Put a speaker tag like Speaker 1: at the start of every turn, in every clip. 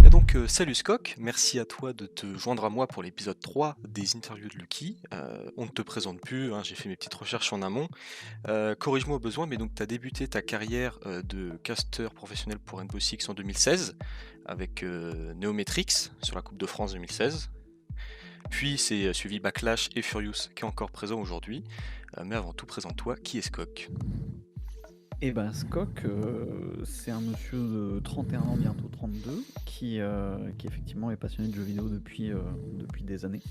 Speaker 1: Et donc, salut Scok, merci à toi de te joindre à moi pour l'épisode 3 des interviews de Lucky. On ne te présente plus, hein, j'ai fait mes petites recherches en amont. Corrige-moi au besoin, mais donc tu as débuté ta carrière de caster professionnel pour Rainbow Six en 2016 avec Neometrix sur la Coupe de France 2016. Puis c'est suivi Backlash et Furious qui est encore présent aujourd'hui. Mais avant tout, présente-toi, qui est Scok?
Speaker 2: Et ben Skok, c'est un monsieur de 31 ans, bientôt 32, qui effectivement est passionné de jeux vidéo depuis des années.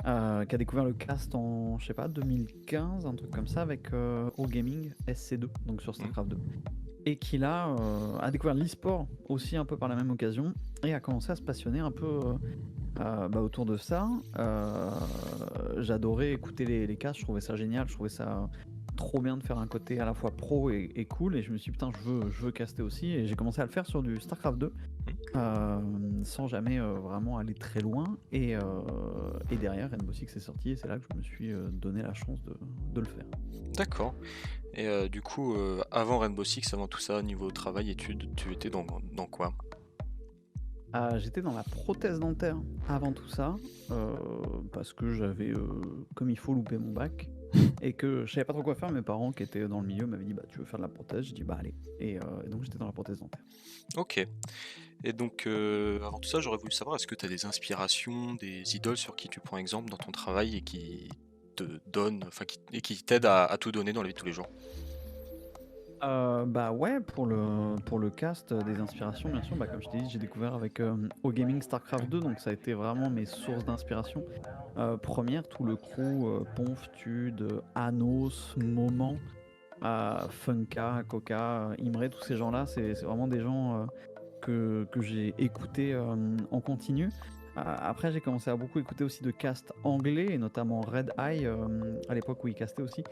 Speaker 2: Qui a découvert le cast en, je sais pas, 2015, un truc comme ça, avec O-Gaming SC2, donc sur StarCraft 2. Et qui là a découvert l'e-sport aussi un peu par la même occasion, et a commencé à se passionner un peu autour de ça. J'adorais écouter les casts, je trouvais ça génial, je trouvais ça trop bien de faire un côté à la fois pro et cool, et je me suis dit putain, je veux caster aussi, et j'ai commencé à le faire sur du StarCraft 2 sans jamais vraiment aller très loin, et derrière Rainbow Six est sorti, et c'est là que je me suis donné la chance de le faire.
Speaker 1: D'accord. Et du coup, avant Rainbow Six, avant tout ça, niveau travail, études, tu étais dans quoi?
Speaker 2: J'étais dans la prothèse dentaire avant tout ça, parce que j'avais comme il faut loupé mon bac, et que je savais pas trop quoi faire. Mes parents qui étaient dans le milieu m'avaient dit bah tu veux faire de la prothèse, j'ai dit bah allez, et donc j'étais dans la prothèse dentaire.
Speaker 1: Ok. Et donc, avant tout ça, j'aurais voulu savoir, est-ce que tu as des inspirations, des idoles sur qui tu prends exemple dans ton travail et qui te donnent, enfin, et qui t'aident à tout donner dans la vie de tous les jours?
Speaker 2: Bah ouais, pour le cast, des inspirations bien sûr, bah comme je t'ai dit, j'ai découvert avec O-Gaming StarCraft 2, donc ça a été vraiment mes sources d'inspiration premières, tout le crew, Ponf, Tude, Anos, Moment, Funka, Coca, Imre, tous ces gens-là, c'est vraiment des gens que j'ai écoutés en continu. Après, j'ai commencé à beaucoup écouter aussi de cast anglais, et notamment Red Eye, à l'époque où il castait aussi,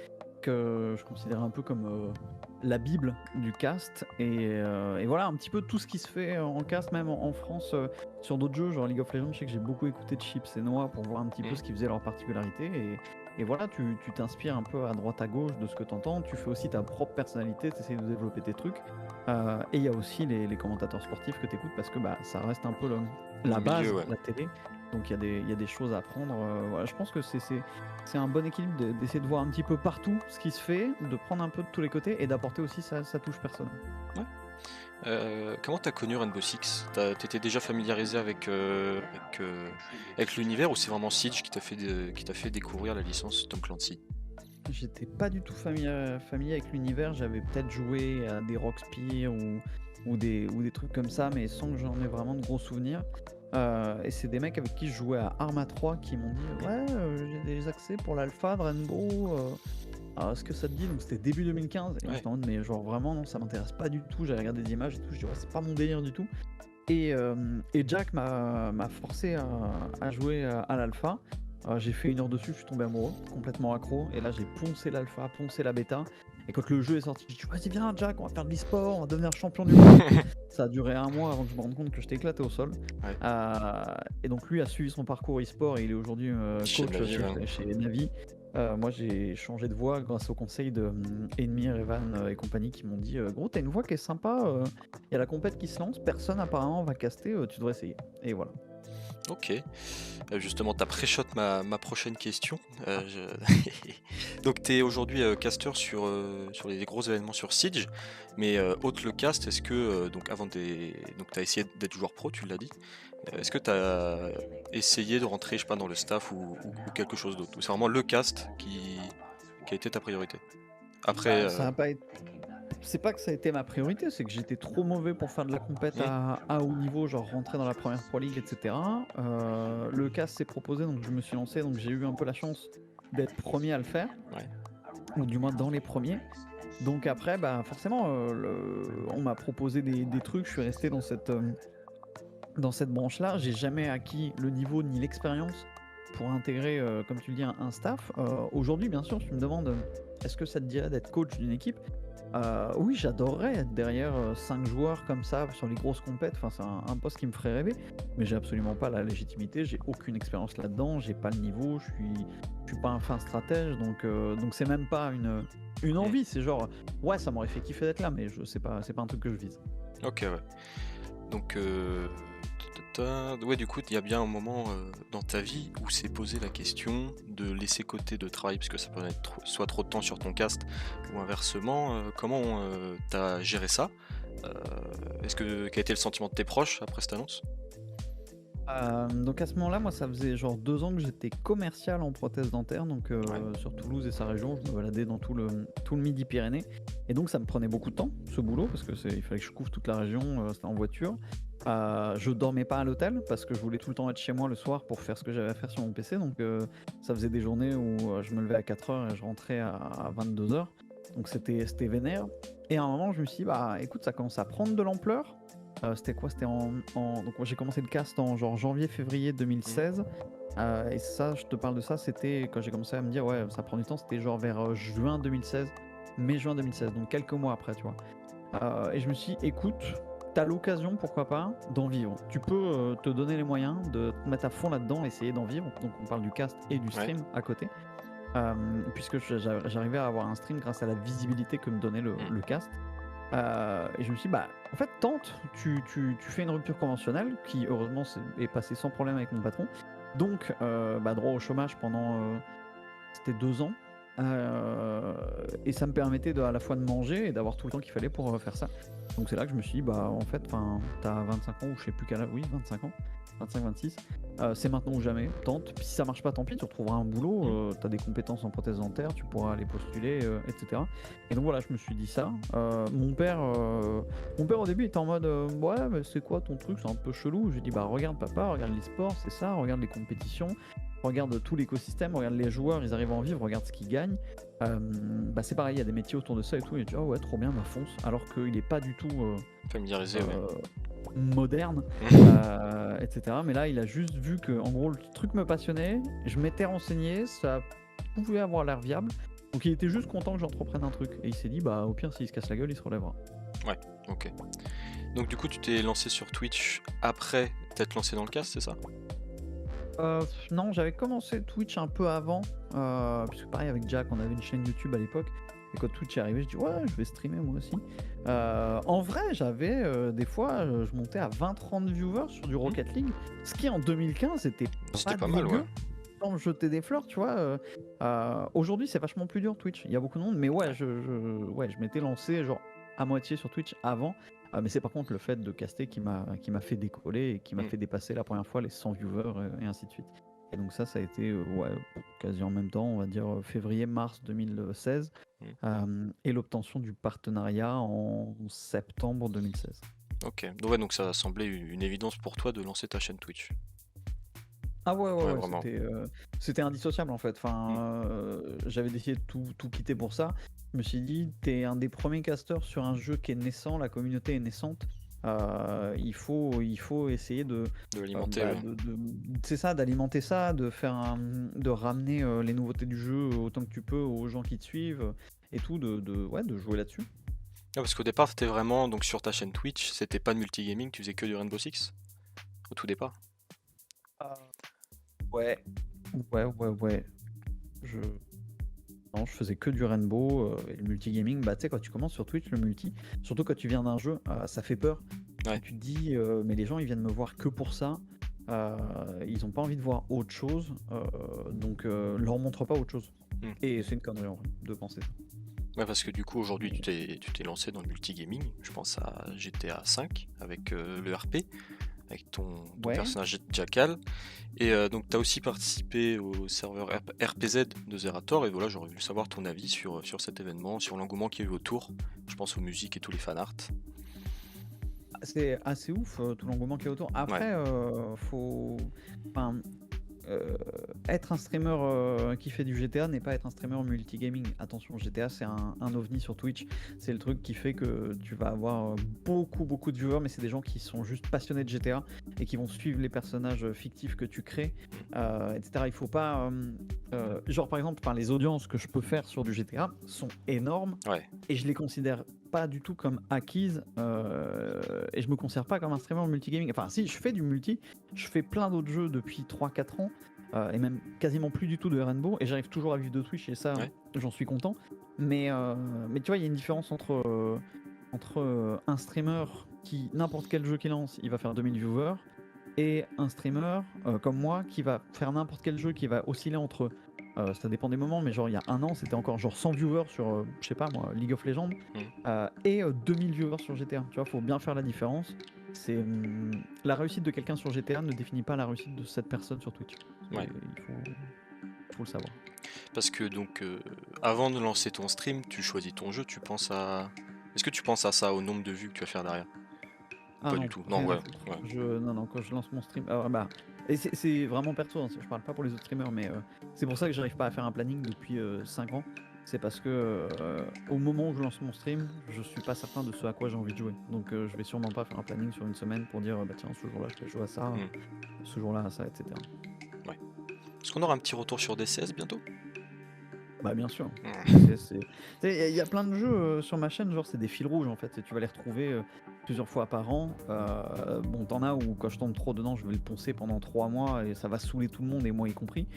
Speaker 2: que je considère un peu comme la bible du cast, et voilà un petit peu tout ce qui se fait en cast, même en France, sur d'autres jeux, genre League of Legends. Je sais que j'ai beaucoup écouté de Chips et Noah pour voir un petit peu
Speaker 1: Mm.
Speaker 2: ce qui faisait leur particularité, et voilà, tu t'inspires un peu à droite à gauche de ce que tu entends, tu fais aussi ta propre personnalité, tu essaies de développer tes trucs, et il y a aussi les commentateurs sportifs que tu écoutes, parce que bah, ça reste un peu
Speaker 1: Le
Speaker 2: la
Speaker 1: milieu,
Speaker 2: base,
Speaker 1: ouais.
Speaker 2: la télé, donc il y a des choses à apprendre. Voilà, je pense que c'est un bon équilibre d'essayer de voir un petit peu partout ce qui se fait, de prendre un peu de tous les côtés, et d'apporter aussi sa touche personnelle.
Speaker 1: Ouais. Comment t'as connu Rainbow Six? T'étais déjà familiarisé avec l'univers, ou c'est vraiment Siege qui t'a fait découvrir la licence Tom Clancy?
Speaker 2: J'étais pas du tout familier avec l'univers, j'avais peut-être joué à des Rockspear ou des trucs comme ça, mais sans que j'en ai vraiment de gros souvenirs. Et c'est des mecs avec qui je jouais à Arma 3 qui m'ont dit ouais, j'ai des accès pour l'alpha de Rainbow, est-ce que ça te dit? Donc c'était début 2015, et moi
Speaker 1: Ouais.
Speaker 2: j'étais en mode mais genre vraiment non, ça m'intéresse pas du tout, j'ai regardé des images et tout, je dis ouais, c'est pas mon délire du tout. Et Jack m'a forcé à jouer à l'alpha. J'ai fait 1 heure dessus, je suis tombé amoureux, complètement accro, et là j'ai poncé l'alpha, poncé la bêta, et quand le jeu est sorti, j'ai dit vas-y viens Jack, on va faire de l'e-sport, on va devenir champion du monde et tout. Ça a duré 1 mois avant que je me rende compte que j'étais éclaté au sol.
Speaker 1: Ouais.
Speaker 2: Et donc lui a suivi son parcours e-sport, et il est aujourd'hui
Speaker 1: Chez
Speaker 2: coach
Speaker 1: Navi, ouais.
Speaker 2: chez Navi. Moi j'ai changé de voix grâce au conseil de Enmir, Evan et compagnie, qui m'ont dit gros, t'as une voix qui est sympa, il y a la compète qui se lance, personne apparemment va caster, tu devrais essayer. Et voilà.
Speaker 1: Ok. Justement, t'as pré-shot ma prochaine question. Donc, t'es aujourd'hui caster sur les gros événements sur Siege, mais autre le cast, est-ce que, donc donc t'as essayé d'être joueur pro, tu l'as dit. Est-ce que t'as essayé de rentrer, je sais pas, dans le staff ou quelque chose d'autre? Ou c'est vraiment le cast qui a été ta priorité? Après,
Speaker 2: Bah, ça a pas été. C'est pas que ça a été ma priorité, c'est que j'étais trop mauvais pour faire de la compète à haut niveau, genre rentrer dans la première Pro League, etc. Le CAS s'est proposé, donc je me suis lancé, donc j'ai eu un peu la chance d'être premier à le faire,
Speaker 1: ouais.
Speaker 2: ou du moins dans les premiers. Donc après, bah forcément, on m'a proposé des trucs, je suis resté dans cette branche-là. J'ai jamais acquis le niveau ni l'expérience pour intégrer, comme tu le dis, un staff, aujourd'hui, bien sûr, tu me demandes, est-ce que ça te dirait d'être coach d'une équipe? Oui, j'adorerais être derrière, 5 joueurs comme ça sur les grosses compètes, enfin, c'est un poste qui me ferait rêver, mais j'ai absolument pas la légitimité, j'ai aucune expérience là-dedans, j'ai pas le niveau, je suis pas un fin stratège, donc c'est même pas une
Speaker 1: Mmh.
Speaker 2: envie, c'est genre, ouais, ça m'aurait fait kiffer d'être là, mais je c'est pas un truc que je vise.
Speaker 1: OK, ouais. Donc, ouais, du coup, il y a bien un moment, dans ta vie où s'est posé la question de laisser côté de travail, parce que ça peut être soit trop de temps sur ton cast ou inversement, comment, tu géré ça? Heu, quel a été le sentiment de tes proches après cette annonce?
Speaker 2: Donc à ce moment-là, moi, ça faisait genre 2 ans que j'étais commercial en prothèse dentaire, donc
Speaker 1: Ouais.
Speaker 2: sur Toulouse et sa région, je me baladais dans tout le Midi-Pyrénées et donc ça me prenait beaucoup de temps, ce boulot, parce que il fallait que je couvre toute la région, c'était en voiture. Je dormais pas à l'hôtel parce que je voulais tout le temps être chez moi le soir pour faire ce que j'avais à faire sur mon PC, donc ça faisait des journées où, je me levais à 4 heures et je rentrais à 22 heures, donc c'était vénère et à un moment, je me suis dit: «Bah, écoute, ça commence à prendre de l'ampleur». C'était quoi? C'était donc moi j'ai commencé le cast en genre janvier-février
Speaker 1: Mmh.
Speaker 2: 2016, et ça, je te parle de ça, c'était quand j'ai commencé à me dire: «Ouais, ça prend du temps», c'était genre vers, juin 2016, mai-juin 2016, donc quelques mois après, tu vois? Et je me suis dit: «Écoute, t'as l'occasion, pourquoi pas, d'en vivre. Tu peux, te donner les moyens de te mettre à fond là-dedans, essayer d'en vivre». Donc on parle du cast et du
Speaker 1: Ouais.
Speaker 2: stream à côté, puisque j'arrivais à avoir un stream grâce à la visibilité que me donnait le
Speaker 1: Mmh.
Speaker 2: le cast. Et je me suis dit: «Bah, en fait, tente, tu fais une rupture conventionnelle» qui heureusement est passée sans problème avec mon patron. Donc bah, droit au chômage pendant, c'était 2 ans, et ça me permettait à la fois de manger et d'avoir tout le temps qu'il fallait pour, faire ça. Donc c'est là que je me suis dit: «Bah, en fait, enfin, tu 25 ans» ou je sais plus quel âge, oui 25 ans, 25-26, c'est maintenant ou jamais, tente. Puis si ça marche pas, tant pis, tu retrouveras un boulot,
Speaker 1: Mmh.
Speaker 2: tu as des compétences en prothèse dentaire, tu pourras aller postuler, et cetera. Et donc voilà, je me suis dit ça. Mon père au début était en mode, «Ouais, mais c'est quoi ton truc? C'est un peu chelou». Je lui ai dit: «Bah, regarde papa, regarde l'e-sport, c'est ça, regarde les compétitions, regarde tout l'écosystème, regarde les joueurs, ils arrivent à en vivre, regarde ce qu'ils gagnent. Bah, c'est pareil, il y a des métiers autour de ça et tout». Il a dit: «Ah ouais, trop bien, bah fonce». Alors qu'il est pas du tout,
Speaker 1: Familiarisé, ouais.
Speaker 2: heu, moderne, et cetera. Mais là, il a juste vu que en gros, le truc me passionnait, je m'étais renseigné, ça pouvait avoir l'air viable. Donc il était juste content que j'entreprenne un truc et il s'est dit: «Bah, au pire, s'il se casse la gueule, il se relèvera».
Speaker 1: Ouais, OK. Donc du coup, tu t'es lancé sur Twitch après t'être lancé dans le cast, c'est ça?
Speaker 2: Non, j'avais commencé Twitch un peu avant, puisque pareil avec Jack, on avait une chaîne YouTube à l'époque et quand Twitch est arrivé, je dis: «Ouais, je vais streamer moi aussi». En vrai, j'avais, des fois, je montais à 20-30 viewers sur du
Speaker 1: Mmh.
Speaker 2: Rocket League, ce qui en 2015 était
Speaker 1: C'était
Speaker 2: pas
Speaker 1: pas mal, ouais.
Speaker 2: dégueu, sans me jeter des fleurs, tu vois? Aujourd'hui, c'est vachement plus dur Twitch, il y a beaucoup de monde, mais ouais,
Speaker 1: Ouais.
Speaker 2: ouais, je m'étais lancé genre à moitié sur Twitch avant, mais c'est par contre le fait de caster qui m'a fait décoller et qui m'a
Speaker 1: Mmh.
Speaker 2: fait dépasser la première fois les 100 viewers, et ainsi de suite. Et donc ça a été, ouais, quasi en même temps, on va dire, février-mars 2016,
Speaker 1: Mmh.
Speaker 2: et l'obtention du partenariat en septembre 2016.
Speaker 1: OK. Donc ouais, donc ça a semblé une évidence pour toi de lancer ta chaîne Twitch?
Speaker 2: Ah ouais, ouais,
Speaker 1: Ouais,
Speaker 2: ouais,
Speaker 1: vraiment.
Speaker 2: c'était indissociable en fait.
Speaker 1: Mmh.
Speaker 2: Enfin, j'avais décidé de tout quitter pour ça. Je me suis dit: «Tu un des premiers casteurs sur un jeu qui est naissant, la communauté est naissante, il faut essayer
Speaker 1: De l'alimenter,
Speaker 2: bah,
Speaker 1: ouais.
Speaker 2: c'est ça, d'alimenter ça, de ramener, les nouveautés du jeu autant que tu peux aux gens qui te suivent, et tout, ouais, de jouer là-dessus».
Speaker 1: Ah, parce qu'au départ, tu vraiment donc sur ta chaîne Twitch, c'était pas de multigaming, tu faisais que du Rainbow Six? Au tout départ?
Speaker 2: Ah. Ouais, ouais, ouais, ouais. Je Non, je faisais que du rainbow, et le multigaming, bah, tu sais, quand tu commences sur Twitch, le multi, surtout quand tu viens d'un jeu, ça fait peur. Parce que
Speaker 1: Ouais.
Speaker 2: tu te dis, «Mais les gens, ils viennent me voir que pour ça, heu, ils ont pas envie de voir autre chose, donc leur montre pas autre chose».
Speaker 1: Mmh.
Speaker 2: Et c'est une connerie en vrai, de penser ça.
Speaker 1: Ouais, parce que du coup, aujourd'hui, tu
Speaker 2: Mais
Speaker 1: t'es lancé dans le multigaming. Je pense à GTA V avec, le RP, avec ton
Speaker 2: ouais,
Speaker 1: personnage Jackal et donc tu as aussi participé au serveur RPZ de Zerator et voilà, j'aurais voulu savoir ton avis sur cet événement, sur l'engouement qu'il y a eu autour. Je pense aux musiques et tous les fanarts.
Speaker 2: c'est assez ouf, tout l'engouement qu'il y a autour.
Speaker 1: Ouais.
Speaker 2: Après, faut enfin être un streamer qui fait du GTA n'est pas être un streamer multigaming. Attention, GTA c'est un ovni sur Twitch. C'est le truc qui fait que tu vas avoir beaucoup de viewers, mais c'est des gens qui sont juste passionnés de GTA et qui vont suivre les personnages fictifs que tu crées, etc. Il faut pas. Genre par exemple, les audiences que je peux faire sur du GTA sont énormes
Speaker 1: Ouais.
Speaker 2: et je les considère pas du tout comme acquises et je me considère pas comme un streamer multigaming. Enfin, si, je fais du multi, je fais plein d'autres jeux depuis 3-4 ans et même quasiment plus du tout de Rainbow et j'arrive toujours à vivre de Twitch et ça,
Speaker 1: Ouais.
Speaker 2: j'en suis content. Mais tu vois, il y a une différence entre un streamer qui, n'importe quel jeu qu'il lance, il va faire 2000 viewers et un streamer comme moi qui va faire n'importe quel jeu qui va osciller entre. Ça dépend des moments, mais genre il y a un an, c'était encore genre 100 viewers sur, je sais pas moi, League of Legends, et 2000 viewers sur GTA. Tu vois, faut bien faire la différence. C'est la réussite de quelqu'un sur GTA ne définit pas la réussite de cette personne sur Twitch.
Speaker 1: Ouais.
Speaker 2: Il faut le savoir.
Speaker 1: Parce que donc, avant de lancer ton stream, tu choisis ton jeu, tu penses à... Est-ce que tu penses à ça, au nombre de vues que tu vas faire derrière?
Speaker 2: Ah
Speaker 1: Pas
Speaker 2: non,
Speaker 1: du tout. Non,
Speaker 2: rien à
Speaker 1: ouais.
Speaker 2: foutre.
Speaker 1: Ouais.
Speaker 2: Non, quand je lance mon stream, et c'est vraiment perso, hein, je parle pas pour les autres streamers, mais c'est pour ça que j'arrive pas à faire un planning depuis 5 ans. C'est parce que au moment où je lance mon stream, je suis pas certain de ce à quoi j'ai envie de jouer. Donc je vais sûrement pas faire un planning sur une semaine pour dire bah tiens, ce jour-là je vais jouer à ça, ce jour-là à ça, etc.
Speaker 1: Ouais. Est-ce qu'on aura un petit retour sur DCS bientôt?
Speaker 2: Bah bien sûr.
Speaker 1: Mmh.
Speaker 2: Il y a plein de jeux sur ma chaîne, genre c'est des fils rouges en fait, et tu vas les retrouver plusieurs fois par an. Bon, t'en as où quand je tombe trop dedans, je vais le poncer pendant 3 mois et ça va saouler tout le monde et moi y compris.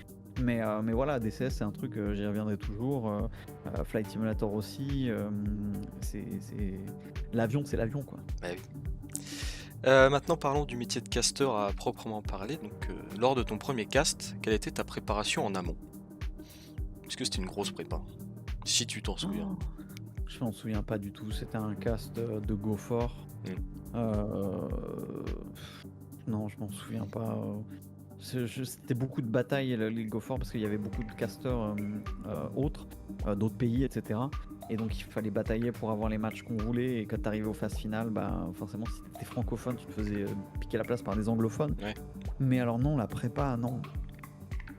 Speaker 2: Mais voilà, DCS c'est un truc, j'y reviendrai toujours. Flight Simulator aussi. L'avion, c'est l'avion quoi.
Speaker 1: Bah oui. Maintenant parlons du métier de caster à proprement parler. Donc, lors de ton premier cast, quelle était ta préparation en amont? Est-ce que c'était une grosse prépa? Si tu t'en souviens.
Speaker 2: Oh, je m'en souviens pas du tout, c'était un cast de GoFort. Non, je m'en souviens pas. C'était beaucoup de batailles les GoFort parce qu'il y avait beaucoup de casters autres, d'autres pays, etc. Et donc il fallait batailler pour avoir les matchs qu'on voulait. Et quand t'arrivais aux phases finales, bah forcément si t'étais francophone, tu te faisais piquer la place par des anglophones.
Speaker 1: Ouais.
Speaker 2: Mais alors non, la prépa, non.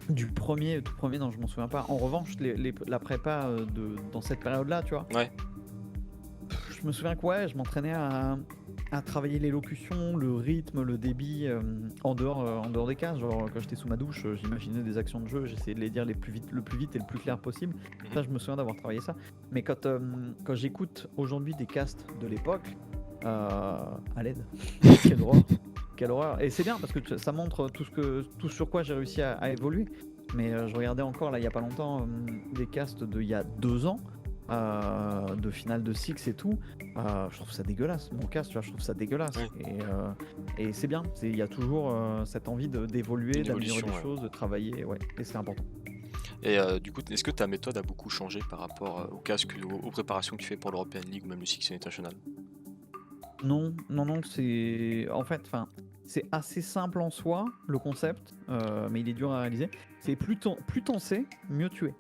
Speaker 2: Du tout premier, non, je m'en souviens pas. En revanche, la prépa dans cette période-là, tu vois,
Speaker 1: Ouais.
Speaker 2: je me souviens que ouais, je m'entraînais à travailler l'élocution, le rythme, le débit en dehors des cases. Genre quand j'étais sous ma douche, j'imaginais des actions de jeu, j'essayais de les dire le plus vite et le plus clair possible. Ça, je me souviens d'avoir travaillé ça. Mais quand j'écoute aujourd'hui des casts de l'époque, à l'aide, quelle horreur. Quelle horreur. Et c'est bien parce que ça montre tout sur quoi j'ai réussi à évoluer. Mais je regardais encore là il y a pas longtemps des casts de il y a 2 ans, de finale de Six et tout. Je trouve ça dégueulasse. Mon cast, tu vois, je trouve ça dégueulasse.
Speaker 1: Ouais.
Speaker 2: Et c'est bien. Il y a toujours cette envie d'évoluer, d'améliorer des
Speaker 1: D'évolution, ouais.
Speaker 2: choses, de travailler. Ouais, et c'est important.
Speaker 1: Et du coup, est-ce que ta méthode a beaucoup changé par rapport au casque, aux préparations que tu fais pour l'European League ou même le Six International?
Speaker 2: Non, c'est en fait, c'est assez simple en soi le concept, mais il est dur à réaliser. C'est plus t'en sais, mieux tu es.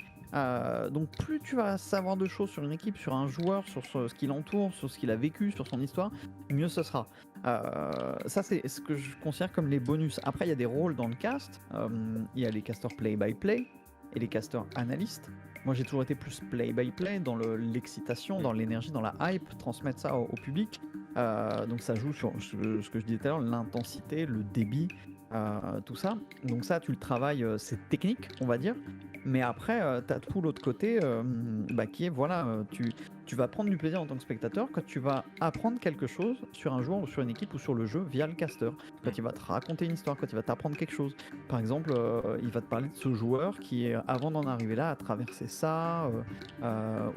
Speaker 2: Donc plus tu vas savoir de choses sur une équipe, sur un joueur, sur ce qu'il entoure, sur ce qu'il a vécu, sur son histoire, mieux ce sera. Ça c'est ce que je considère comme les bonus. Après il y a des rôles dans le cast. Il y a les casters play-by-play et les casters analystes. Moi j'ai toujours été plus play-by-play dans l'excitation, dans l'énergie, dans la hype, transmettre ça au public. Donc ça joue sur ce que je disais tout à l'heure, l'intensité, le débit, tout ça. Donc ça, tu le travailles, c'est technique, on va dire. Mais après, tu as tout l'autre côté qui est, voilà, tu vas prendre du plaisir en tant que spectateur quand tu vas apprendre quelque chose sur un joueur ou sur une équipe ou sur le jeu via le caster. Quand il va te raconter une histoire, quand il va t'apprendre quelque chose. Par exemple, il va te parler de ce joueur qui, avant d'en arriver là, a traversé ça,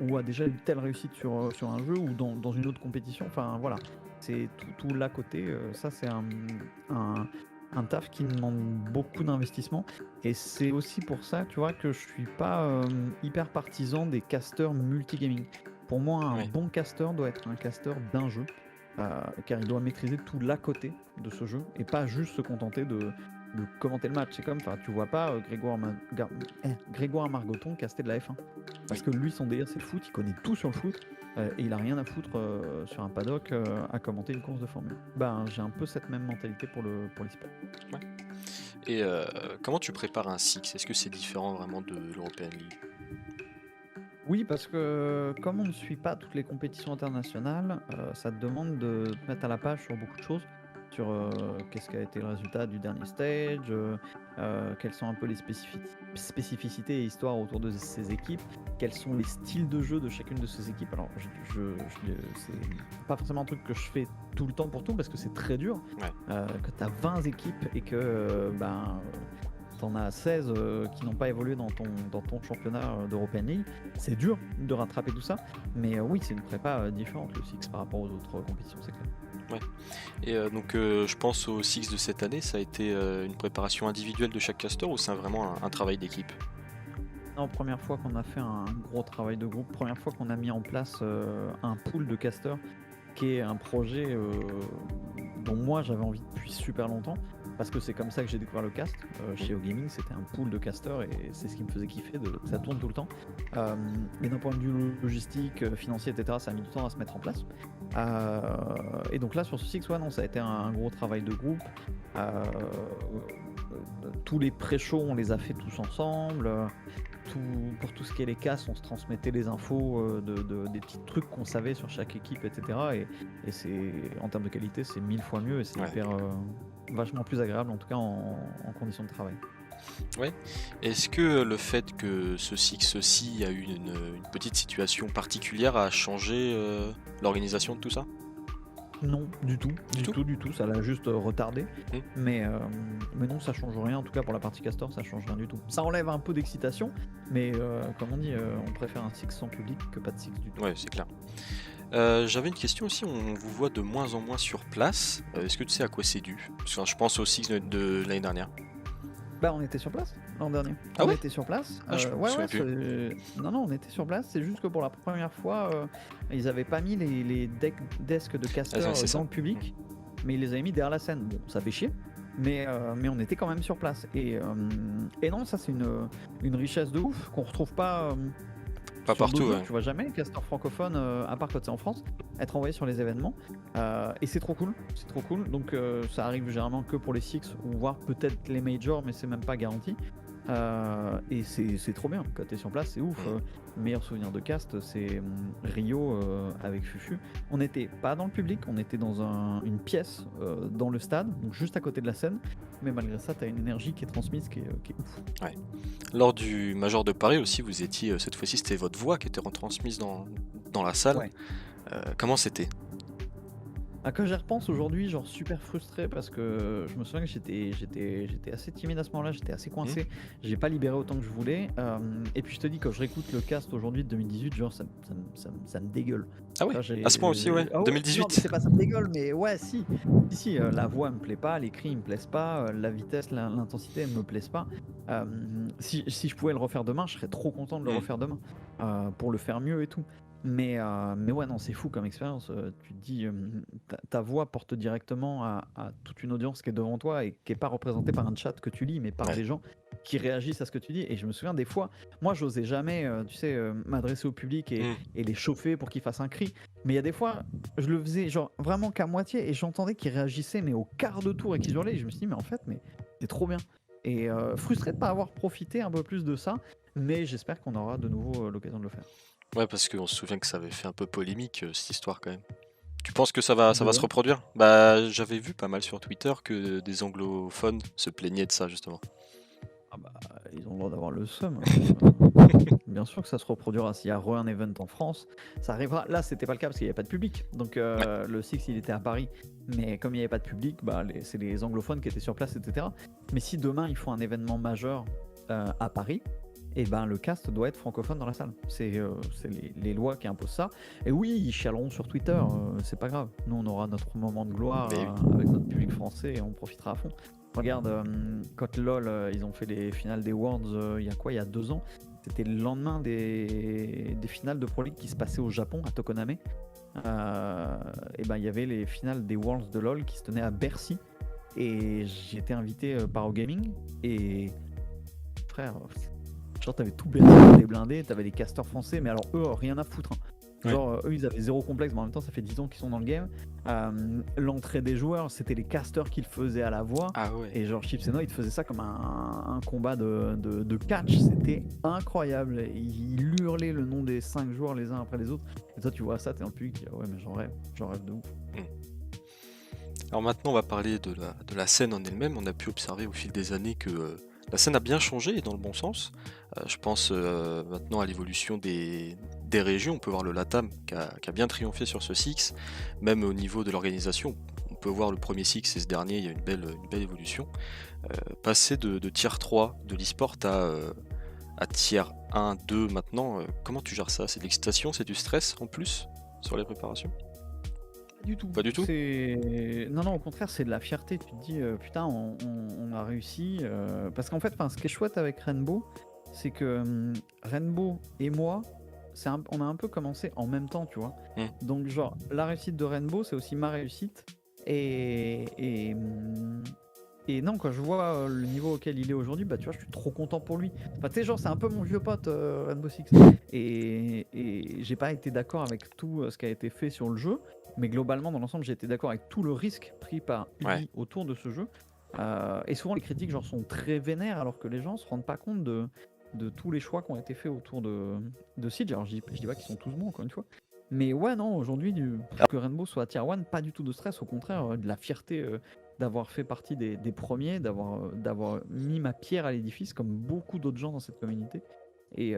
Speaker 2: ou a déjà eu telle réussite sur un jeu ou dans une autre compétition. Enfin, voilà. C'est tout l'à côté. Ça, c'est un taf qui demande beaucoup d'investissement. Et c'est aussi pour ça, tu vois, que je suis pas hyper partisan des casters multigaming. Pour moi, un bon caster doit être un caster d'un jeu, car il doit maîtriser tout l'à côté de ce jeu et pas juste se contenter de commenter le match. C'est comme, enfin, tu vois pas Grégoire Margoton caster de la F1. Parce
Speaker 1: Oui.
Speaker 2: que lui, son délire, c'est le foot, il connaît tout sur le foot, et il a rien à foutre sur un paddock à commenter une course de Formule 1. Ben, j'ai un peu cette même mentalité pour l'e-sport.
Speaker 1: Ouais. Et comment tu prépares un Six? Est-ce que c'est différent vraiment de l'European League?
Speaker 2: Oui, parce que comme on ne suit pas toutes les compétitions internationales, ça te demande de te mettre à la page sur beaucoup de choses, sur qu'est-ce qui a été le résultat du dernier stage, quelles sont un peu les spécificités et histoires autour de ces équipes, quels sont les styles de jeu de chacune de ces équipes. Alors, c'est pas forcément un truc que je fais tout le temps pour tout, parce que c'est très dur,
Speaker 1: Ouais.
Speaker 2: que tu as 20 équipes et que t'en as 16 qui n'ont pas évolué dans ton championnat d'European League. C'est dur de rattraper tout ça, mais oui, c'est une prépa différente le Six par rapport aux autres compétitions, c'est clair.
Speaker 1: Et donc je pense au Six de cette année, ça a été une préparation individuelle de chaque caster ou c'est vraiment un travail d'équipe?
Speaker 2: Non, première fois qu'on a fait un gros travail de groupe, première fois qu'on a mis en place un pool de casters, qui est un projet dont moi j'avais envie depuis super longtemps, parce que c'est comme ça que j'ai découvert le cast. Chez OGaming, c'était un pool de casters et c'est ce qui me faisait kiffer, que ça tourne tout le temps. Mais d'un point de vue logistique, financier, etc., ça a mis du temps à se mettre en place. Et donc là, sur ce Six, ouais, non, ça a été un gros travail de groupe. Tous les pré-shows, on les a fait tous ensemble. Pour tout ce qui est les castes, on se transmettait les infos des petits trucs qu'on savait sur chaque équipe, etc. Et c'est, en termes de qualité, c'est 1000 fois mieux et c'est
Speaker 1: Ouais.
Speaker 2: hyper vachement plus agréable, en tout cas en conditions de travail.
Speaker 1: Ouais. Est-ce que le fait que ce Six-ci a eu une petite situation particulière a changé l'organisation de tout ça?
Speaker 2: Non, du tout,
Speaker 1: Du tout?
Speaker 2: du tout, ça l'a juste retardé.
Speaker 1: Mmh.
Speaker 2: Mais non, ça change rien, en tout cas pour la partie castor, ça change rien du tout. Ça enlève un peu d'excitation, mais comme on dit, on préfère un Six sans public que pas de Six du tout.
Speaker 1: Ouais, c'est clair. J'avais une question aussi, on vous voit de moins en moins sur place. Est-ce que tu sais à quoi c'est dû? Parce que je pense au Six de l'année dernière.
Speaker 2: Bah, on était sur place l'an dernier.
Speaker 1: Ah
Speaker 2: On
Speaker 1: ouais?
Speaker 2: était sur place.
Speaker 1: Ah, je me
Speaker 2: Ouais,
Speaker 1: souviens
Speaker 2: ouais,
Speaker 1: plus.
Speaker 2: non, on était sur place. C'est juste que pour la première fois, ils avaient pas mis les desks de
Speaker 1: Ah,
Speaker 2: casters
Speaker 1: c'est ça.
Speaker 2: dans le public, mais ils les avaient mis derrière la scène. Bon, ça fait chier, mais on était quand même sur place. Et non, ça c'est une richesse de ouf qu'on retrouve pas
Speaker 1: Pas
Speaker 2: sur
Speaker 1: partout,
Speaker 2: d'autres jeux.
Speaker 1: ouais.
Speaker 2: Tu vois jamais caster francophone, à part quand c'est en France, être envoyé sur les événements. Et c'est trop cool. C'est trop cool. Donc ça arrive généralement que pour les Six, ou voire peut-être les majors, mais c'est même pas garanti. Et c'est trop bien. Quand t'es sur place, c'est ouf. Meilleur souvenir de cast, c'est Rio avec Fufu. On n'était pas dans le public, on était dans une pièce dans le stade, donc juste à côté de la scène. Mais malgré ça, t'as une énergie qui est transmise qui est ouf.
Speaker 1: Lors du Major de Paris aussi, vous étiez, cette fois-ci, c'était votre voix qui était retransmise dans la salle.
Speaker 2: Ouais.
Speaker 1: Comment c'était?
Speaker 2: Quand j'y repense aujourd'hui, genre super frustré parce que je me souviens que j'étais assez timide à ce moment-là, j'étais assez coincé, j'ai pas libéré autant que je voulais. Et puis je te dis, quand je réécoute le cast aujourd'hui de 2018, genre ça me dégueule.
Speaker 1: Ah ouais? À ce point aussi, ouais.
Speaker 2: Ah ouais, non, mais
Speaker 1: 2018?
Speaker 2: c'est pas ça me dégueule, mais ouais, si. Si, la voix me plaît pas, les cris ils me plaisent pas, la vitesse, l'intensité elles me plaisent pas. Si je pouvais le refaire demain, je serais trop content de le refaire demain pour le faire mieux et tout. Mais ouais, non, c'est fou comme expérience. Tu te dis, ta voix porte directement à toute une audience qui est devant toi et qui n'est pas représentée par un chat que tu lis, mais par des gens qui réagissent à ce que tu dis. Et je me souviens des fois, moi, j'osais jamais, tu sais, m'adresser au public et les chauffer pour qu'ils fassent un cri. Mais il y a des fois, je le faisais genre vraiment qu'à moitié et j'entendais qu'ils réagissaient, mais au quart de tour et qu'ils hurlaient. Et je me suis dit, mais en fait, mais c'est trop bien. Et frustré de ne pas avoir profité un peu plus de ça, mais j'espère qu'on aura de nouveau l'occasion de le faire.
Speaker 1: Ouais, parce qu'on se souvient que ça avait fait un peu polémique, cette histoire quand même. Tu penses que ça va se
Speaker 2: Ouais.
Speaker 1: reproduire? Bah, j'avais vu pas mal sur Twitter que des anglophones se plaignaient de ça justement.
Speaker 2: Ah bah, ils ont le droit d'avoir le seum. Bien sûr que ça se reproduira. S'il y a un event en France, ça arrivera. Là, c'était pas le cas parce qu'il n'y avait pas de public. Donc le Six, il était à Paris. Mais comme il n'y avait pas de public, bah, c'est les anglophones qui étaient sur place, etc. Mais si demain, ils font un événement majeur à Paris, et ben le cast doit être francophone dans la salle. C'est les lois qui imposent ça. Et oui, ils chialeront sur Twitter, c'est pas grave. Nous, on aura notre moment de gloire avec notre public français et on profitera à fond. Regarde, quand LOL, ils ont fait les finales des Worlds, il y a 2 ans, c'était le lendemain des finales de Pro League qui se passaient au Japon, à Tokoname. Et ben il y avait les finales des Worlds de LOL qui se tenaient à Bercy. Et j'ai été invité par au gaming. Et frère, genre t'avais tout Bercy, les blindés, t'avais les casteurs français, mais alors eux, rien à foutre, hein.
Speaker 1: Ouais.
Speaker 2: Genre eux, ils avaient zéro complexe, mais en même temps, ça fait 10 ans qu'ils sont dans le game. L'entrée des joueurs, c'était les casteurs qui le faisaient à la voix.
Speaker 1: Ah ouais.
Speaker 2: Et genre Chips et Noix, ils te faisaient ça comme un combat de catch. C'était incroyable. Il hurlait le nom des 5 joueurs les uns après les autres. Et toi, tu vois ça, t'es en public, ouais, mais j'en rêve de ouf.
Speaker 1: Alors maintenant, on va parler de la scène en elle-même. On a pu observer au fil des années que la scène a bien changé et dans le bon sens. Je pense maintenant à l'évolution des régions. On peut voir le LATAM qui a bien triomphé sur ce Six. Même au niveau de l'organisation, on peut voir le premier Six et ce dernier, il y a une belle évolution. Passer de tier 3 de l'e-sport à tier 1, 2 maintenant, comment tu gères ça? C'est de l'excitation, c'est du stress en plus sur les préparations?
Speaker 2: Pas du tout.
Speaker 1: Pas du tout?
Speaker 2: Non, non, au contraire, c'est de la fierté. Tu te dis, putain, on a réussi. Parce qu'en fait, ce qui est chouette avec Rainbow, c'est que Rainbow et moi, on a un peu commencé en même temps, tu vois. Donc, genre, la réussite de Rainbow, c'est aussi ma réussite. Et non, quand je vois le niveau auquel il est aujourd'hui, bah tu vois, je suis trop content pour lui. Enfin, tu sais, genre, c'est un peu mon vieux pote Rainbow Six. Et j'ai pas été d'accord avec tout ce qui a été fait sur le jeu, mais globalement, dans l'ensemble, j'ai été d'accord avec tout le risque pris par Ubi autour de ce jeu. Et souvent, les critiques genre, sont très vénères, alors que les gens se rendent pas compte de tous les choix qui ont été faits autour de Siege. Alors, je dis pas qu'ils sont tous bons, encore une fois. Mais ouais, non, aujourd'hui, que Rainbow soit à Tier 1, pas du tout de stress, au contraire, de la fierté d'avoir fait partie des premiers, d'avoir mis ma pierre à l'édifice, comme beaucoup d'autres gens dans cette communauté. Mais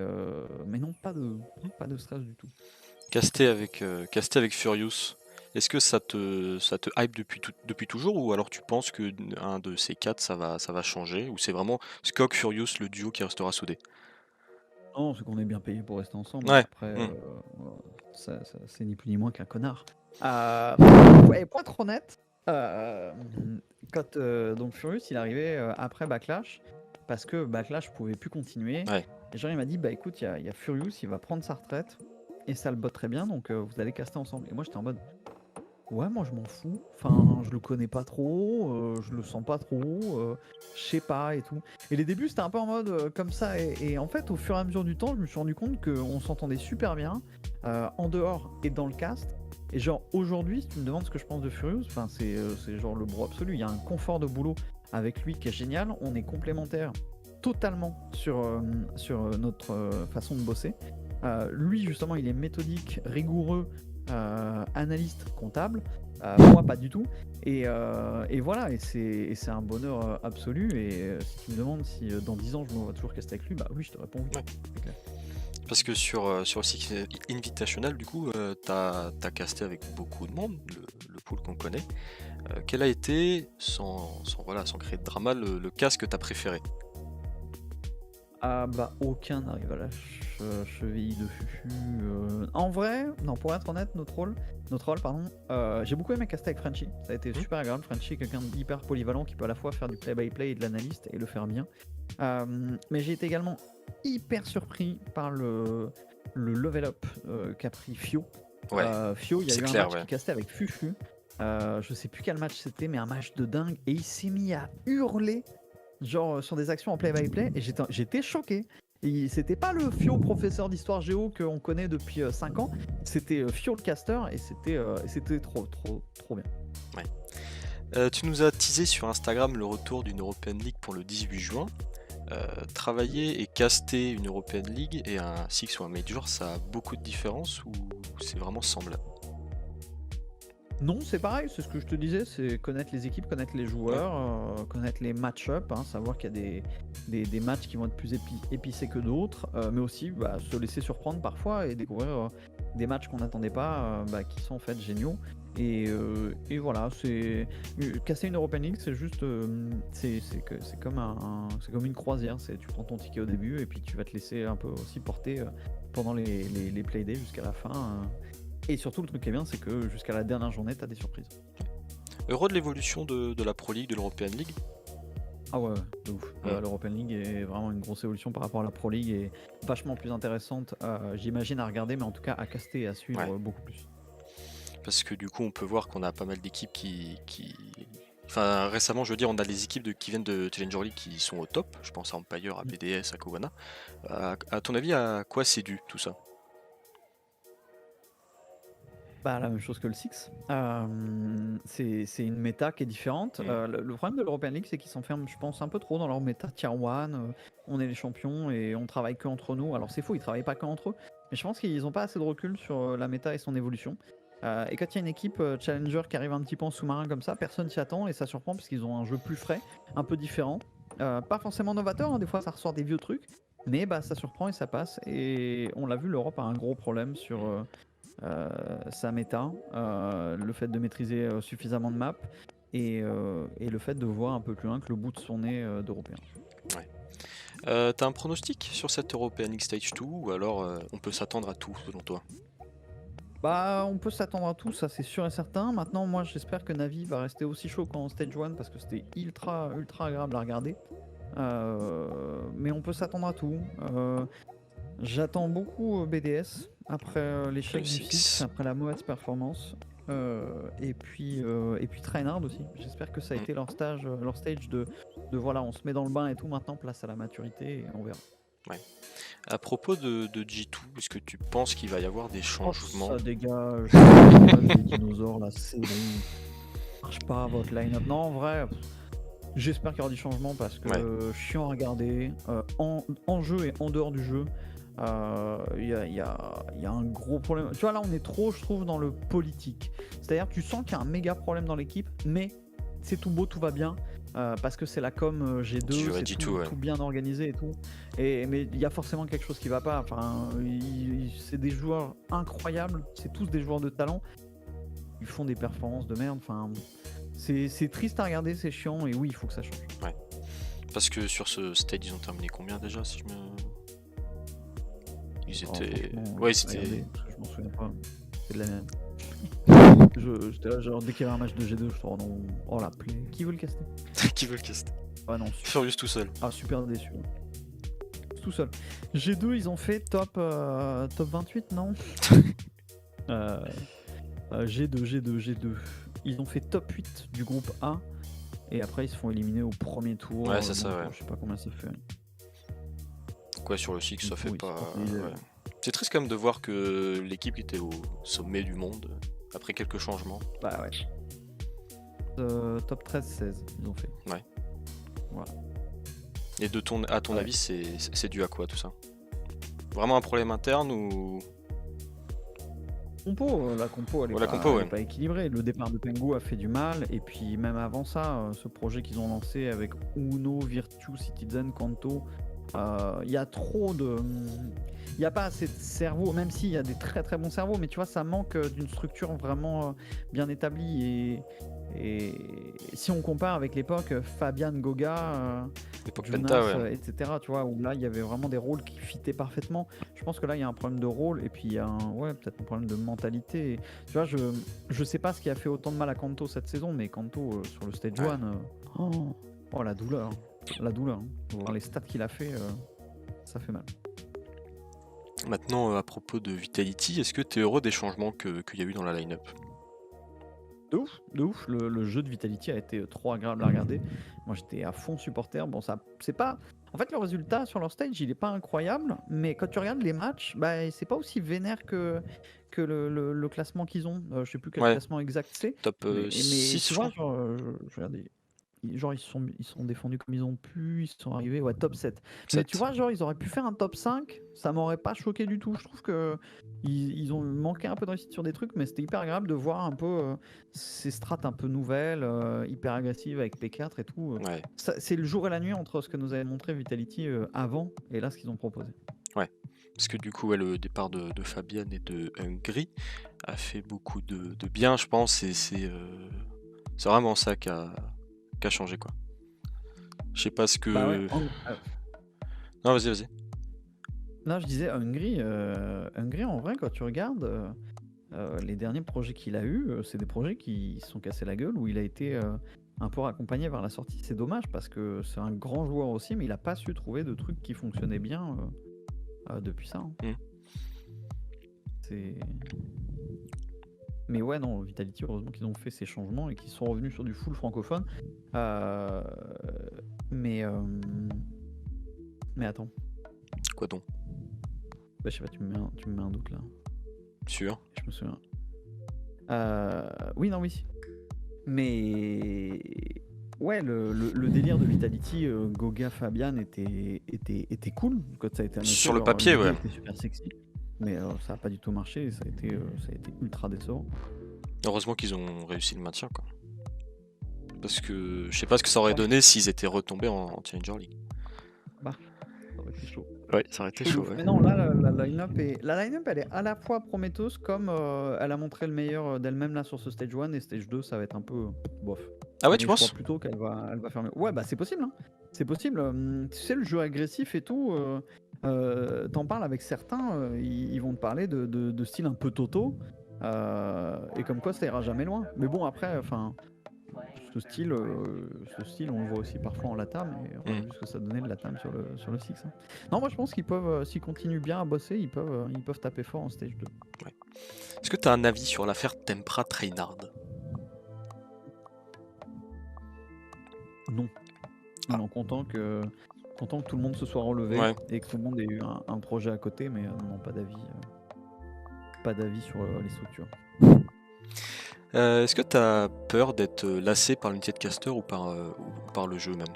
Speaker 2: non, pas de stress du tout.
Speaker 1: Casté avec Furious, est-ce que ça te hype depuis toujours ou alors tu penses que un de ces quatre ça va changer ou c'est vraiment Skok Furious le duo qui restera soudé?
Speaker 2: Non, c'est qu'on est bien payé pour rester ensemble.
Speaker 1: Ouais.
Speaker 2: Après, c'est ni plus ni moins qu'un connard. Ouais, pour être honnête, quand donc Furious il est arrivé après Backlash, parce que Backlash pouvait plus continuer.
Speaker 1: Ouais.
Speaker 2: Et genre il m'a dit bah écoute, il y a Furious, il va prendre sa retraite et ça le botte très bien, donc vous allez caster ensemble. Et moi j'étais en mode ouais, moi je m'en fous. Enfin, je le connais pas trop, je le sens pas trop, je sais pas et tout. Et les débuts c'était un peu en mode comme ça. Et en fait, au fur et à mesure du temps, je me suis rendu compte qu'on s'entendait super bien en dehors et dans le cast. Et genre aujourd'hui, si tu me demandes ce que je pense de Furious, enfin c'est genre le bro absolu. Il y a un confort de boulot avec lui qui est génial. On est complémentaires totalement sur notre façon de bosser. Lui justement, il est méthodique, rigoureux. Analyste comptable, moi pas du tout, et voilà, et c'est un bonheur absolu. Et si tu me demandes si dans 10 ans je me vois toujours caster avec lui, bah oui, je te réponds oui.
Speaker 1: Ouais.
Speaker 2: C'est clair.
Speaker 1: Parce que sur Six Invitational du coup t'as casté avec beaucoup de monde, le pool qu'on connaît. Quel a été, sans créer de drama, le cast que t'as préféré?
Speaker 2: Ah bah aucun n'arrive à la cheville de Fufu. En vrai, non, pour être honnête, notre rôle, pardon, j'ai beaucoup aimé caster avec Frenchy. Ça a été super agréable. Frenchy est quelqu'un d'hyper polyvalent qui peut à la fois faire du play-by-play et de l'analyste et le faire bien. Mais j'ai été également hyper surpris par le level up qu'a pris Fio.
Speaker 1: Ouais,
Speaker 2: Fio, il y a
Speaker 1: c'est
Speaker 2: eu un
Speaker 1: clair,
Speaker 2: match
Speaker 1: ouais.
Speaker 2: qui castait avec Fufu. Je sais plus quel match c'était, mais un match de dingue. Et il s'est mis à hurler, genre sur des actions en play-by-play, et j'étais choqué. Et c'était pas le Fio professeur d'histoire géo qu'on connaît depuis 5 ans, c'était Fio le caster, et c'était trop bien.
Speaker 1: Ouais. Tu nous as teasé sur Instagram le retour d'une European League pour le 18 juin. Travailler et caster une European League et un Six ou un Major, ça a beaucoup de différences ou c'est vraiment semblable?
Speaker 2: Non, c'est pareil, c'est ce que je te disais, c'est connaître les équipes, connaître les joueurs, connaître les match-up, savoir qu'il y a des matchs qui vont être plus épicés que d'autres, mais aussi se laisser surprendre parfois et découvrir des matchs qu'on n'attendait pas, qui sont en fait géniaux. Et voilà, casser une European League, c'est juste, c'est comme une croisière. Tu prends ton ticket au début et puis tu vas te laisser un peu aussi porter pendant les playdays jusqu'à la fin. Et surtout, le truc qui est bien, c'est que jusqu'à la dernière journée, t'as des surprises.
Speaker 1: Heureux de l'évolution de la Pro League, de l'European League?
Speaker 2: Ah ouais, de ouf. L'European League est vraiment une grosse évolution par rapport à la Pro League et vachement plus intéressante, j'imagine, à regarder, mais en tout cas à caster et à suivre beaucoup plus.
Speaker 1: Parce que du coup, on peut voir qu'on a pas mal d'équipes qui Enfin, récemment, je veux dire, on a des équipes qui viennent de Challenger League qui sont au top. Je pense à Empire, à BDS, à Kowana. À ton avis, à quoi c'est dû tout ça?
Speaker 2: Bah, la même chose que le Six. C'est une méta qui est différente.
Speaker 1: Mm.
Speaker 2: Le problème de l'European League, c'est qu'ils s'enferment, je pense, un peu trop dans leur méta tier 1. On est les champions et on travaille que entre nous. Alors c'est faux, ils travaillent pas que entre eux. Mais je pense qu'ils ont pas assez de recul sur la méta et son évolution. Et quand il y a une équipe challenger qui arrive un petit peu en sous-marin comme ça, personne s'y attend et ça surprend parce qu'ils ont un jeu plus frais, un peu différent. Pas forcément novateur, hein, des fois ça ressort des vieux trucs. Mais bah, ça surprend et ça passe. Et on l'a vu, l'Europe a un gros problème sur sa méta, le fait de maîtriser suffisamment de maps et le fait de voir un peu plus loin que le bout de son nez d'Européen.
Speaker 1: Ouais. T'as un pronostic sur cette European League Stage 2 ou alors on peut s'attendre à tout selon toi?
Speaker 2: Bah, on peut s'attendre à tout, ça c'est sûr et certain. Maintenant, moi j'espère que Navi va rester aussi chaud qu'en Stage 1 parce que c'était ultra agréable à regarder. Mais on peut s'attendre à tout. J'attends beaucoup BDS après l'échec
Speaker 1: Le
Speaker 2: du 6,
Speaker 1: 6.
Speaker 2: après la mauvaise performance. Et puis Trainhard aussi. J'espère que ça a été leur stage, leur stage de voilà, on se met dans le bain et tout. Maintenant, place à la maturité et on verra.
Speaker 1: Ouais. À propos de G2, est-ce que tu penses qu'il va y avoir des
Speaker 2: Oh,
Speaker 1: changements?
Speaker 2: ça dégage, ça dégage les dinosaures là, c'est bon. Marche pas votre line-up. Non, en vrai, j'espère qu'il y aura des changements parce que
Speaker 1: Ouais.
Speaker 2: chiant à regarder. En jeu et en dehors du jeu, il y a un gros problème. Tu vois, là, on est trop, je trouve, dans le politique. C'est-à-dire, tu sens qu'il y a un méga problème dans l'équipe, mais c'est tout beau, tout va bien. Parce que c'est la com G2,
Speaker 1: Ouais,
Speaker 2: c'est
Speaker 1: G2,
Speaker 2: tout,
Speaker 1: ouais.
Speaker 2: tout bien organisé et tout. Mais il y a forcément quelque chose qui va pas. Enfin, c'est des joueurs incroyables, c'est tous des joueurs de talent. Ils font des performances de merde. Enfin, c'est triste à regarder, c'est chiant, et oui, il faut que ça change.
Speaker 1: Ouais. Parce que sur ce stage, ils ont terminé combien déjà si je me. Ils
Speaker 2: Oh,
Speaker 1: étaient.
Speaker 2: franchement,
Speaker 1: Ouais, ils
Speaker 2: regardez,
Speaker 1: étaient.
Speaker 2: parce que je m'en souviens pas. C'est de la merde. J'étais là, genre, dès qu'il y avait un match de G2, je te oh non, oh la plaie. Qui veut le caster?
Speaker 1: Qui veut le cast?
Speaker 2: Ah non,
Speaker 1: Furious tout seul.
Speaker 2: super déçu. Tout seul. G2, ils ont fait top 28, non? G2. Ils ont fait top 8 du groupe A. Et après, ils se font éliminer au premier tour.
Speaker 1: Ouais, c'est ça, ouais.
Speaker 2: Je sais pas combien ça fait.
Speaker 1: Quoi, sur le Six, ça fait
Speaker 2: Oui,
Speaker 1: pas.
Speaker 2: c'est pas
Speaker 1: Ouais. C'est triste quand même de voir que l'équipe qui était au sommet du monde, après quelques changements.
Speaker 2: Bah ouais. Top 13-16, ils ont fait.
Speaker 1: Ouais.
Speaker 2: Voilà.
Speaker 1: Et à ton
Speaker 2: Ouais.
Speaker 1: avis, c'est dû à quoi tout ça? Vraiment un problème interne ou.
Speaker 2: La compo, elle est,
Speaker 1: Ouais, la
Speaker 2: pas,
Speaker 1: compo,
Speaker 2: elle
Speaker 1: ouais.
Speaker 2: est pas équilibrée. Le départ de Pengu a fait du mal. Et puis même avant ça, ce projet qu'ils ont lancé avec Uno, Virtue, Citizen, Kanto, il y a trop de... Il n'y a pas assez de cerveau, même s'il y a des très très bons cerveaux, mais tu vois, ça manque d'une structure vraiment bien établie. Et si on compare avec l'époque Fabian Goga,
Speaker 1: L'époque
Speaker 2: Jonas,
Speaker 1: Penta, ouais.
Speaker 2: etc., tu vois, où là, il y avait vraiment des rôles qui fitaient parfaitement. Je pense que là, il y a un problème de rôle et puis il y a peut-être un problème de mentalité. Et, tu vois, je sais pas ce qui a fait autant de mal à Kanto cette saison, mais Kanto sur le stage
Speaker 1: Ouais.
Speaker 2: 1, oh la douleur. La douleur. Voir les stats qu'il a fait, ça fait mal.
Speaker 1: Maintenant, à propos de Vitality, est-ce que tu es heureux des changements qu'il y a eu dans la line-up?
Speaker 2: De ouf. Le jeu de Vitality a été trop agréable à regarder. Moi, j'étais à fond supporter. Bon, ça, c'est pas. En fait, le résultat sur leur stage, il est pas incroyable, mais quand tu regardes les matchs, bah, c'est pas aussi vénère que le classement qu'ils ont. Je sais plus quel
Speaker 1: Ouais,
Speaker 2: classement exact c'est,
Speaker 1: top
Speaker 2: mais
Speaker 1: 6,
Speaker 2: tu
Speaker 1: je
Speaker 2: vois,
Speaker 1: crois.
Speaker 2: genre, je regardais. Genre, ils sont défendus comme ils ont pu, ils sont arrivés, ouais, top 7. Mais tu
Speaker 1: 7.
Speaker 2: vois, genre, ils auraient pu faire un top 5, ça m'aurait pas choqué du tout. Je trouve que ils ont manqué un peu de réussite sur des trucs, mais c'était hyper agréable de voir un peu ces strats un peu nouvelles, hyper agressives avec P4 et tout.
Speaker 1: Ouais.
Speaker 2: C'est le jour et la nuit entre ce que nous avait montré Vitality avant et là ce qu'ils ont proposé.
Speaker 1: Ouais. Parce que du coup, ouais, le départ de Fabienne et de Hungry a fait beaucoup de bien, je pense, et c'est vraiment ça qui a changé, quoi. Je sais pas ce
Speaker 2: Bah ouais,
Speaker 1: que. Non, vas-y.
Speaker 2: là je disais Hungry en vrai, quand tu regardes les derniers projets qu'il a eu, c'est des projets qui se sont cassés la gueule, où il a été un peu raccompagné vers la sortie. C'est dommage parce que c'est un grand joueur aussi, mais il a pas su trouver de trucs qui fonctionnaient bien depuis ça. Hein.
Speaker 1: Mm.
Speaker 2: C'est Mais ouais, non, Vitality, heureusement qu'ils ont fait ces changements et qu'ils sont revenus sur du full francophone. Euh, mais, mais attends,
Speaker 1: Quoi donc?
Speaker 2: bah, je sais pas, tu me mets un doute là.
Speaker 1: Sûr?
Speaker 2: Je me souviens. Oui, non, oui. Mais ouais, le délire de Vitality, Goga, Fabian était cool quand ça a été annoncé.
Speaker 1: Sur le
Speaker 2: Genre,
Speaker 1: papier,
Speaker 2: l'idée
Speaker 1: ouais.
Speaker 2: était super sexy. Mais ça a pas du tout marché et ça a été ultra décevant.
Speaker 1: Heureusement qu'ils ont réussi le maintien, quoi. Parce que je sais pas ce que ça aurait
Speaker 2: Ouais.
Speaker 1: donné s'ils étaient retombés en Challenger League.
Speaker 2: Bah, ça aurait été chaud.
Speaker 1: Ouais, ça aurait été
Speaker 2: Chaud de
Speaker 1: chaud,
Speaker 2: ouf.
Speaker 1: ouais.
Speaker 2: Mais non, là, la line-up, elle est à la fois prometteuse comme elle a montré le meilleur d'elle-même là sur ce stage 1 et stage 2, ça va être un peu bof.
Speaker 1: Ah ouais, tu
Speaker 2: Mais je crois
Speaker 1: penses?
Speaker 2: plutôt elle va fermer. Ouais, bah c'est possible, hein. C'est possible. Tu sais, le jeu agressif et tout, t'en parles avec certains, ils vont te parler de style un peu Toto, et comme quoi ça ira jamais loin. Mais bon, après, enfin, ce style, on le voit aussi parfois en latam, et on a vu ce que ça donnait de latam sur le Six, hein. Non, moi je pense qu'ils peuvent, s'ils continuent bien à bosser, ils peuvent taper fort en stage 2.
Speaker 1: Ouais. Est-ce que tu as un avis sur l'affaire Tempra Trainard?
Speaker 2: Non.
Speaker 1: Ah.
Speaker 2: Non, content que tout le monde se soit relevé
Speaker 1: Ouais.
Speaker 2: et que tout le monde ait eu un projet à côté, mais non, pas d'avis. Pas d'avis sur les structures.
Speaker 1: Est-ce que tu as peur d'être lassé par l'unité de caster ou par le jeu même?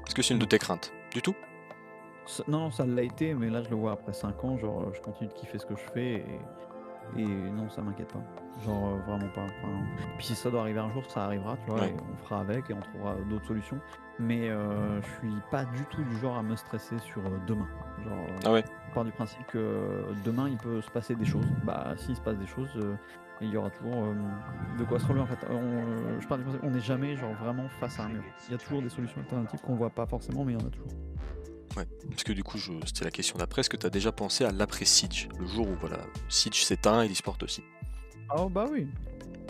Speaker 1: Est-ce que c'est une de
Speaker 2: Non.
Speaker 1: tes craintes? Du tout?
Speaker 2: Non, ça l'a été, mais là je le vois après 5 ans, genre je continue de kiffer ce que je fais et non, ça m'inquiète pas. Genre vraiment pas. Enfin, puis si ça doit arriver un jour, ça arrivera, tu vois,
Speaker 1: Ouais.
Speaker 2: et on fera avec et on trouvera d'autres solutions. Mais je suis pas du tout du genre à me stresser sur demain. Genre,
Speaker 1: Ah ouais.
Speaker 2: je pars du principe que demain il peut se passer des choses. Bah, s'il se passe des choses, il y aura toujours de quoi se relever en fait. Je pars du principe qu'on n'est jamais genre vraiment face à un mur. Il y a toujours des solutions alternatives qu'on voit pas forcément, mais il y en a toujours.
Speaker 1: Ouais. Parce que du coup, c'était la question d'après. Est-ce que tu as déjà pensé à l'après Siege? Le jour où voilà, Siege s'éteint et l'e-sport aussi.
Speaker 2: Oh bah oui.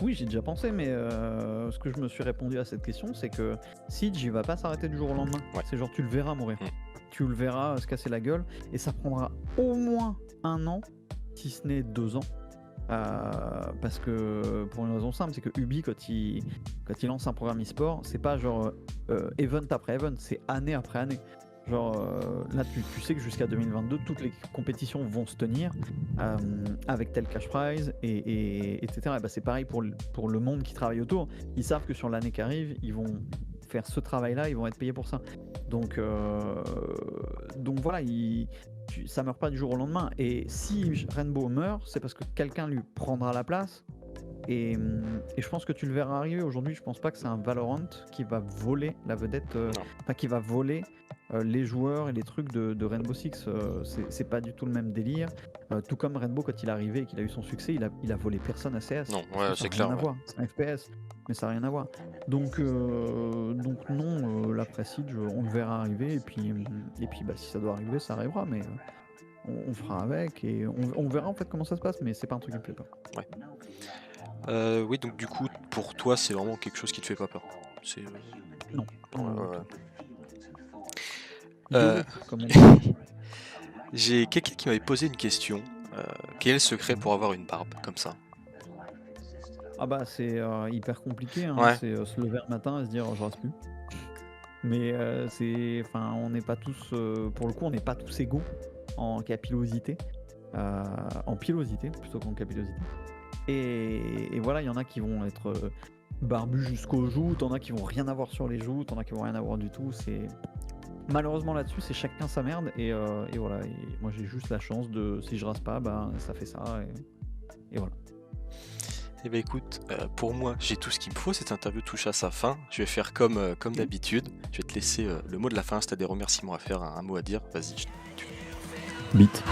Speaker 2: Oui, j'ai déjà pensé, mais ce que je me suis répondu à cette question, c'est que Siege, il va pas s'arrêter du jour au lendemain.
Speaker 1: Ouais.
Speaker 2: C'est genre, tu le verras mourir.
Speaker 1: Mm.
Speaker 2: Tu le verras se casser la gueule, et ça prendra au moins 1 an, si ce n'est 2 ans. Parce que, pour une raison simple, c'est que Ubi, quand il lance un programme e-sport, c'est pas genre event après event, c'est année après année. Genre là, tu sais que jusqu'à 2022, toutes les compétitions vont se tenir avec tel cash prize, etc. Et bah, c'est pareil pour le monde qui travaille autour. Ils savent que sur l'année qui arrive, ils vont faire ce travail-là, ils vont être payés pour ça. Donc voilà, ça meurt pas du jour au lendemain. Et si Rainbow meurt, c'est parce que quelqu'un lui prendra la place. Et je pense que tu le verras arriver. Aujourd'hui, je pense pas que c'est un Valorant qui va voler la vedette, enfin qui va voler les joueurs et les trucs de Rainbow Six. C'est pas du tout le même délire. Tout comme Rainbow, quand il est arrivé et qu'il a eu son succès, il a volé personne à CS.
Speaker 1: Non,
Speaker 2: Parce
Speaker 1: ouais,
Speaker 2: que ça
Speaker 1: c'est
Speaker 2: n'a
Speaker 1: clair.
Speaker 2: rien à
Speaker 1: Ouais.
Speaker 2: voir. C'est un FPS, mais ça n'a rien à voir. Donc non, l'après Siege, on le verra arriver. Et puis bah, si ça doit arriver, ça arrivera. Mais on fera avec et on verra en fait comment ça se passe. Mais c'est pas un truc qui me plaît pas.
Speaker 1: Ouais. Oui, donc du coup, pour toi, c'est vraiment quelque chose qui te fait pas peur. C'est.
Speaker 2: Non.
Speaker 1: Ouais.
Speaker 2: YOLO, comme on dit.
Speaker 1: J'ai quelqu'un qui m'avait posé une question. Quel est le secret pour avoir une barbe comme ça?
Speaker 2: Ah bah c'est hyper compliqué, hein.
Speaker 1: Ouais.
Speaker 2: C'est se lever un matin et se dire je rase plus. Mais enfin, on n'est pas tous, pour le coup, on n'est pas tous égaux en capillosité, en pilosité plutôt qu'en capillosité. Et voilà, il y en a qui vont être barbus jusqu'aux joues, t'en as qui vont rien avoir sur les joues, t'en as qui vont rien avoir du tout. C'est malheureusement là-dessus, c'est chacun sa merde. Et voilà. Et moi, j'ai juste la chance de, si je rase pas, bah ça fait ça. Et voilà.
Speaker 1: Eh ben écoute, pour moi, j'ai tout ce qu'il me faut. Cette interview touche à sa fin. Je vais faire comme d'habitude. Je vais te laisser le mot de la fin. Si tu as des remerciements à faire, un mot à dire, vas-y.
Speaker 2: Bite.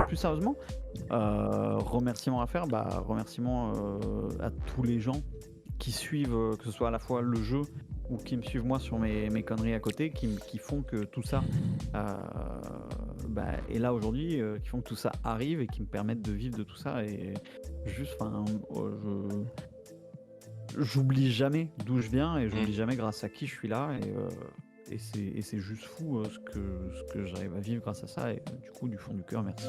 Speaker 2: Plus sérieusement, remerciements à faire, bah remerciements à tous les gens qui suivent, que ce soit à la fois le jeu ou qui me suivent moi sur mes conneries à côté, qui font que tout ça est là aujourd'hui, qui font que tout ça arrive et qui me permettent de vivre de tout ça. Et juste, enfin, j'oublie jamais d'où je viens et j'oublie jamais grâce à qui je suis là. et c'est juste fou, ce que j'arrive à vivre grâce à ça et du coup, du fond du cœur, merci.